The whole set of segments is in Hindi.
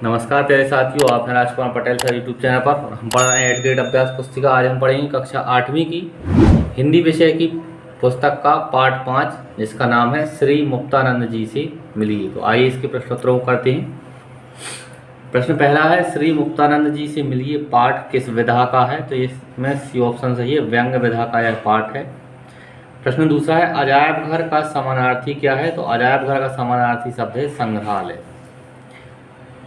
नमस्कार प्यारे साथियों, आप हैं Rajkumar Patel sir YouTube channel पर। हम पढ़ रहे हैं 8th ग्रेड अभ्यास पुस्तिका। आज हम पढ़ेंगे कक्षा 8वीं की हिंदी विषय की पुस्तक का पाठ 5, जिसका नाम है श्री मुक्तानंद जी से मिलिए। तो आइए इसके प्रश्नोत्तरों को करते हैं। प्रश्न पहला है, श्री मुक्तानंद जी से मिलिए पाठ किस विधा का है? तो इसमें सी ऑप्शन सही है, व्यंग्य विधा का यह पाठ है। प्रश्न दूसरा है, अजायब घर का समानार्थी क्या है? तो अजायब घर का समानार्थी शब्द है संग्रहालय।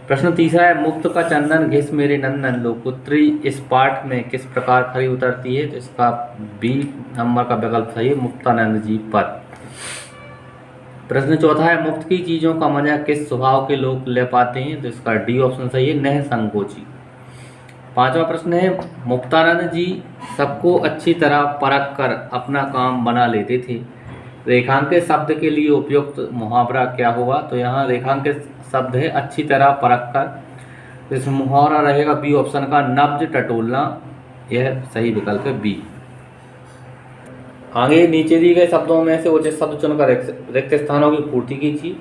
प्रश्न तीसरा है, मुक्त का चंदन घिस मेरे नंदन लोकपुत्री इस पाठ में किस प्रकार खरी उतरती है? तो इसका बी नंबर का विकल्प सही है, मुक्तानंद जी पर। प्रश्न चौथा है, मुक्त की चीजों का मजा किस स्वभाव के लोग ले पाते हैं? तो इसका डी ऑप्शन सही है, नह संकोची। पांचवा प्रश्न है, मुक्तानंद जी सबको अच्छी तरह परख कर अपना काम बना लेते थे। रेखांकित शब्द के लिए उपयुक्त मुहावरा क्या होगा? तो यहाँ रेखांकित शब्द है अच्छी तरह परख कर। इस मुहावरा रहेगा बी ऑप्शन का, नब्ज टटोलना। यह सही विकल्प है बी। आगे नीचे दिए गए शब्दों में से उचित शब्द चुनकर रिक्त स्थानों की पूर्ति कीजिए।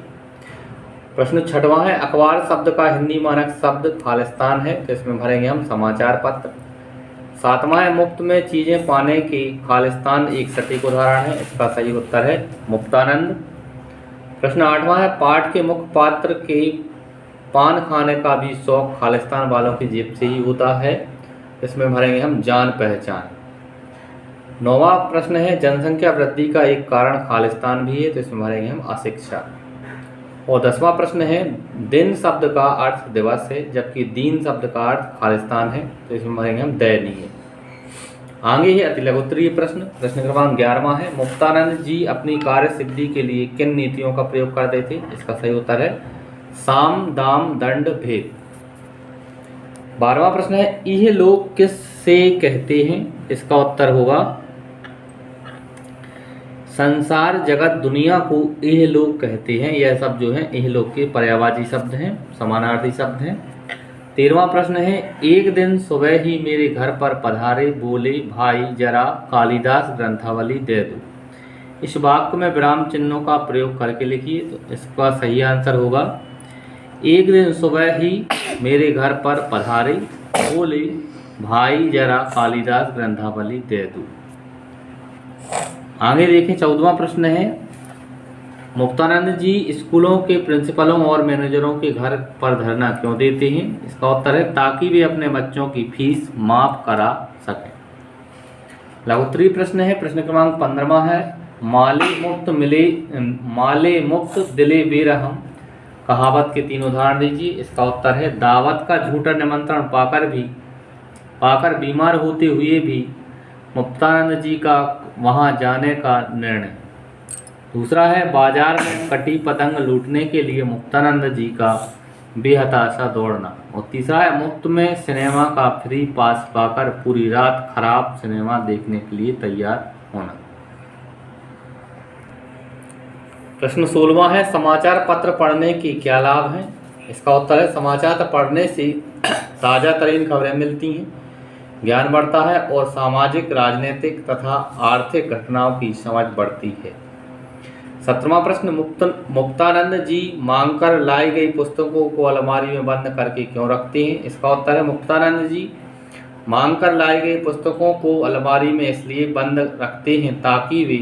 प्रश्न छठवां है, अखबार शब्द का हिंदी मानक शब्द खालिस्तान है। तो इसमें भरेंगे हम समाचार पत्र। सातवां है, मुफ्त में चीजें पाने की खालिस्तान एक सटीक उदाहरण है। इसका सही उत्तर है मुक्तानंद। प्रश्न आठवां है, पाठ के मुख्य पात्र के पान खाने का भी शौक खालिस्तान वालों की जेब से ही होता है। इसमें भरेंगे हम जान पहचान। नौवां प्रश्न है, जनसंख्या वृद्धि का एक कारण खालिस्तान भी है। तो इसमें भरेंगे हम अशिक्षा। और 10वां प्रश्न है, दिन शब्द का अर्थ दिवस है, जबकि दीन शब्द का अर्थ खालिस्तान है। तो इसमें भरेंगे हम दयनीय। आगे है अति लघुत्तरीय प्रश्न। प्रश्न क्रमांक 11वां है, मुक्तानंद जी अपनी कार्य सिद्धि के लिए किन नीतियों का प्रयोग करते थे? इसका सही उत्तर है साम दाम दंड भेद। 12वां प्रश्न है, यह लोग किस से कहते हैं? इसका उत्तर होगा संसार जगत दुनिया को यह लोग कहते हैं। यह शब्द जो है यह लोग के पर्यायवाची शब्द हैं, समानार्थी शब्द हैं। 13वां प्रश्न है, एक दिन सुबह ही मेरे घर पर पधारे, बोले भाई जरा कालिदास ग्रंथावली दे दो। इस वाक्य में विराम चिन्हों का प्रयोग करके लिखिए। तो इसका सही आंसर होगा, एक दिन सुबह ही मेरे घर पर पधारे, बोले भाई जरा कालिदास ग्रंथावली दे दो। आगे देखें 14वां प्रश्न है, मुक्तानंद जी स्कूलों के प्रिंसिपलों और मैनेजरों के घर पर धरना क्यों देते हैं? इसका उत्तर है ताकि वे अपने बच्चों की फीस माफ करा सकें। लघुत्तरीय प्रश्न है। प्रश्न क्रमांक 15वां है, माले मुक्त दिले बेरहम कहावत के 3 उदाहरण दीजिए। इसका उत्तर है दावत का झूठा निमंत्रण पाकर बीमार होते हुए भी मुक्तानंद जी का वहां जाने का निर्णय। दूसरा है, बाजार में कटी पतंग लूटने के लिए मुक्तानंद जी का बेहताशा दौड़ना। और तीसरा है, मुफ्त में सिनेमा का फ्री पास पाकर पूरी रात खराब सिनेमा देखने के लिए तैयार होना। प्रश्न 16वां है, समाचार पत्र पढ़ने के क्या लाभ हैं? इसका उत्तर है समाचार पढ़ने से ताज़ा तरीन खबरें मिलती हैं, ज्ञान बढ़ता है और सामाजिक, राजनीतिक तथा आर्थिक घटनाओं की समझ बढ़ती है। 17वां प्रश्न, मुक्तानंद जी मांगकर लाई गई पुस्तकों को अलमारी में बंद करके क्यों रखते हैं? इसका उत्तर है मुक्तानंद जी मांगकर लाई गई पुस्तकों को अलमारी में इसलिए बंद रखते हैं ताकि वे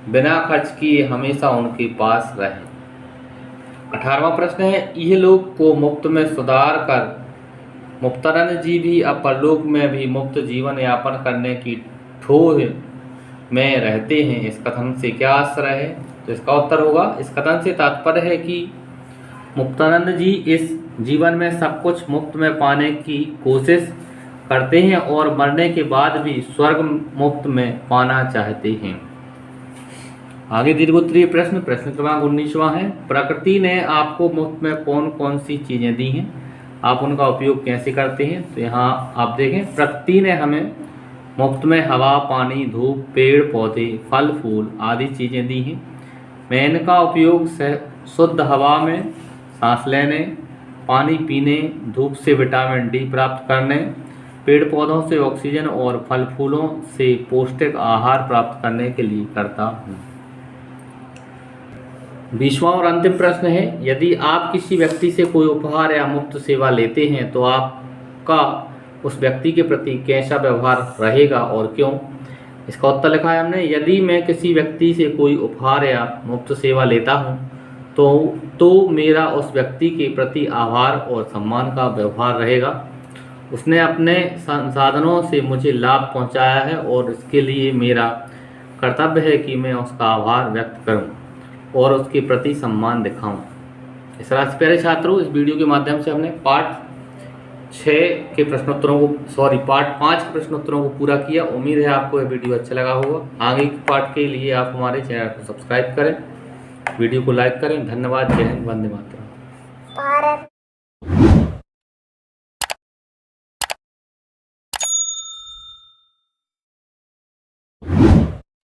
बिना खर्च किए हमेशा उनके पास रहें। 18वां प्रश्न है, यह लोग को मुफ्त में सुधार कर मुक्तानंद जी भी अब परलोक में भी मुक्त जीवन यापन करने की ठोह में रहते हैं। इस कथन से क्या आश्रय है? तो इसका उत्तर होगा, इस कथन से तात्पर्य है कि मुक्तानंद जी इस जीवन में सब कुछ मुफ्त में पाने की कोशिश करते हैं और मरने के बाद भी स्वर्ग मुफ्त में पाना चाहते हैं। आगे दीर्घोत्तरीय प्रश्न। प्रश्न क्रमांक 19वां है, प्रकृति ने आपको मुफ्त में कौन कौन सी चीजें दी हैं? आप उनका उपयोग कैसे करते हैं? तो यहाँ आप देखें, प्रकृति ने हमें मुफ्त में हवा, पानी, धूप, पेड़ पौधे, फल फूल आदि चीज़ें दी हैं। मैं इनका उपयोग शुद्ध हवा में सांस लेने, पानी पीने, धूप से विटामिन डी प्राप्त करने, पेड़ पौधों से ऑक्सीजन और फल फूलों से पौष्टिक आहार प्राप्त करने के लिए करता हूँ। 20वां और अंतिम प्रश्न है, यदि आप किसी व्यक्ति से कोई उपहार या मुफ्त सेवा लेते हैं तो आपका उस व्यक्ति के प्रति कैसा व्यवहार रहेगा और क्यों? इसका उत्तर लिखा है हमने, यदि मैं किसी व्यक्ति से कोई उपहार या मुफ्त सेवा लेता हूं तो मेरा उस व्यक्ति के प्रति आभार और सम्मान का व्यवहार रहेगा। उसने अपने संसाधनों से मुझे लाभ पहुंचाया है और इसके लिए मेरा कर्तव्य है कि मैं उसका आभार व्यक्त करूं और उसके प्रति सम्मान दिखाऊं। इस तरह से प्यारे छात्रों, इस वीडियो के माध्यम से हमने पार्ट 5 के प्रश्नोत्तरों को पूरा किया। उम्मीद है आपको यह वीडियो अच्छा लगा होगा। आगे के पार्ट के लिए आप हमारे चैनल को सब्सक्राइब करें, वीडियो को लाइक करें। धन्यवाद। जय हिंद, वंदे मातरम।